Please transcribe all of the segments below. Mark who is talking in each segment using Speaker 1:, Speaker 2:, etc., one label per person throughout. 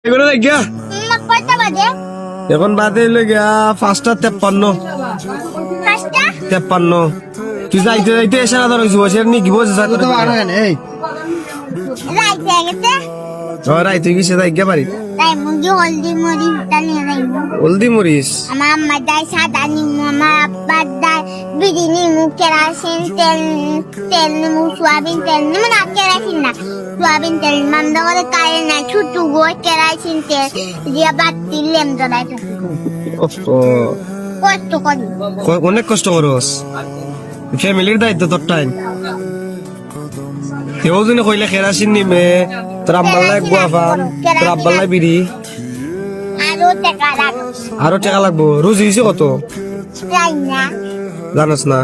Speaker 1: এগুলো দেখিয়া
Speaker 2: কয়টা বাজে?
Speaker 1: এখন বাদে গিয়া 5:53 53 তুই যাইতে যাইতে এসে না ধরেছি বসে নি কি বসে
Speaker 2: রাইতে গেছে
Speaker 1: রাই তুই কিসে যাই গিয়া বাড়ি
Speaker 2: তাই মুগি হলদি মরি তালি রাইবো
Speaker 1: হলদি মরিস
Speaker 2: আমার আম্মা দাই সাদা নিমু আমার আব্বা দাই বিড়ি নিমু কেরাসিন তেল নিমু সোয়াবিন তেল নিমু না কেরাসিন না সোয়াবিন তেল মামদা করে কারে না ছুটু গো কেরাসিন তেল দিয়া বাতি লেম জড়াই কষ্ট করি
Speaker 1: অনেক কষ্ট করস ফ্যামিলির দায়িত্ব তোর টাইম কেউ যদি কইলে কেরাসিন নিমে তোর আব্বাল্লাই গুয়া পান তোর আব্বাল্লাই বিড়ি আরো টাকা লাগবো রোজ হয়েছে কত
Speaker 2: যাই না
Speaker 1: জানোস না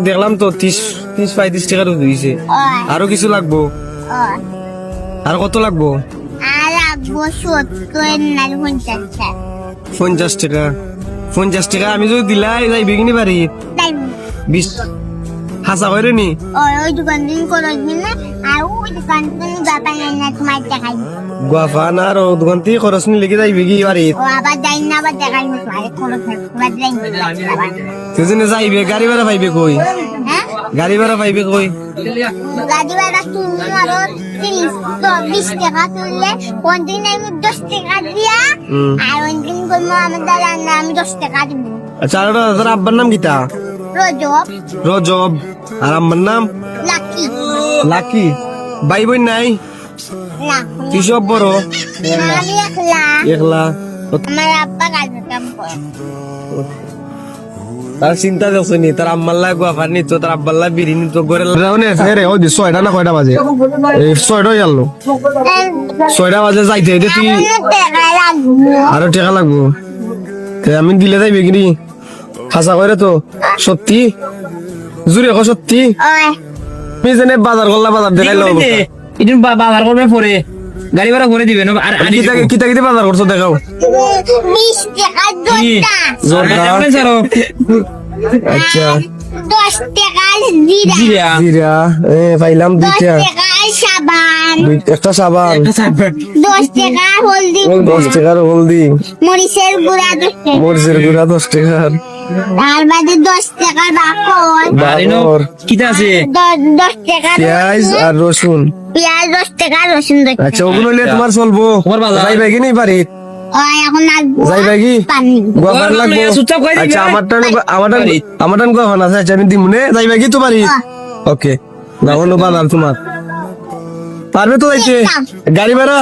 Speaker 1: দেখলাম তো 30-35 টাকা রোজ হয়েছে আরো কিছু লাগবো আর কত লাগবো
Speaker 2: আর আব্বু 70 না
Speaker 1: 50 টাকা 50 টাকা আমি যদি দিলাই যাই বিঘিনি বাড়ি
Speaker 2: তাই
Speaker 1: 20 হাসা করে নি
Speaker 2: ওই দোকান দিন করবি না আর ওই দোকান দিন বাবা না তোমার দেখাই
Speaker 1: গুয়াফান আর দোকান থেকে খরচ নি লেগে যাই বিঘি বাড়ি
Speaker 2: ও আবার যাই না আবার দেখাই না তোমার খরচ বাদলাই
Speaker 1: তুই জন্য যাইবে গাড়ি ভাড়া পাইবে কই
Speaker 2: হ্যাঁ
Speaker 1: গাড়ি ভাড়া পাইবে কই
Speaker 2: গাড়ি ভাড়া তুমি আরো 30-20 টাকা তুললে কোনদিন আমি 10 টাকা দিয়া আর কোনদিন করবো আমার দাদা না আমি 10 টাকা দিব
Speaker 1: আচ্ছা আর তোর আব্বার নাম কিতা
Speaker 2: রজব
Speaker 1: রজব আর আম্মার নাম
Speaker 2: লাকি
Speaker 1: লাকি ভাই বোন নাই
Speaker 2: না
Speaker 1: তুই সব বড়
Speaker 2: আমি একলা
Speaker 1: একলা
Speaker 2: আমার আব্বা কাজে কাম করে
Speaker 1: তার চিন্তা দেখছো নি তার আম্মার লাই গুয়াফান নি তো তার আব্বার লাই বিড়ি নি তো করে রাউনে ফেরে ওই 6টা না কয়টা বাজে এই 6টা গেল 6টা বাজে যাইতে হইতে তুই আরো টাকা লাগবো আমি দিলে যাইবে কি খাসা করে তো সত্যি জুড়ে কো সত্যি আমি জেনে বাজার করলা বাজার দেখাইলো
Speaker 3: ইদুন বাজার করবে পরে গাড়ি ভাড়া করে দিবেন আর
Speaker 1: কিতা কিতা বাজার করছো দেখাও
Speaker 2: 20 টাকা
Speaker 1: জোরটা আচ্ছা
Speaker 2: 10 টাকা জিরা
Speaker 3: জিরা
Speaker 1: জিরা পাইলাম
Speaker 2: 10
Speaker 1: দুইটা
Speaker 2: টাকা সাবান
Speaker 1: একটা সাবান
Speaker 2: 10 টাকা হলদি
Speaker 1: 10 টাকার হলদি
Speaker 2: মরিচের গুঁড়া 10 টাকা
Speaker 1: মরিচের গুঁড়া 10 টাকার
Speaker 2: তার বাদে 10 টাকার বাকর
Speaker 1: বাবর
Speaker 3: কিটা আছে
Speaker 2: 10 টাকা
Speaker 1: পেঁয়াজ আর রসুন
Speaker 2: পেঁয়াজ 10 টাকা রসুন 10 টাকা
Speaker 1: আচ্ছা ওগুলো নিয়ে তোমার চলবো
Speaker 3: তোমার বাজার।
Speaker 1: যাইবে কি নেই বাড়ি
Speaker 2: এখন আসবো
Speaker 1: যাইবে কি
Speaker 2: পানি
Speaker 1: গুয়াফান লাগবো
Speaker 3: চুপচাপ খাই দিবি,
Speaker 1: আচ্ছা
Speaker 3: বাড়ি।
Speaker 1: আমারটান গুয়াফান আছে আচ্ছা আমি দিমুনে যাইবে কি তো বাড়ি ওকে না হলো বাজার তোমার পারবে তো যাইতে গাড়ি ভাড়া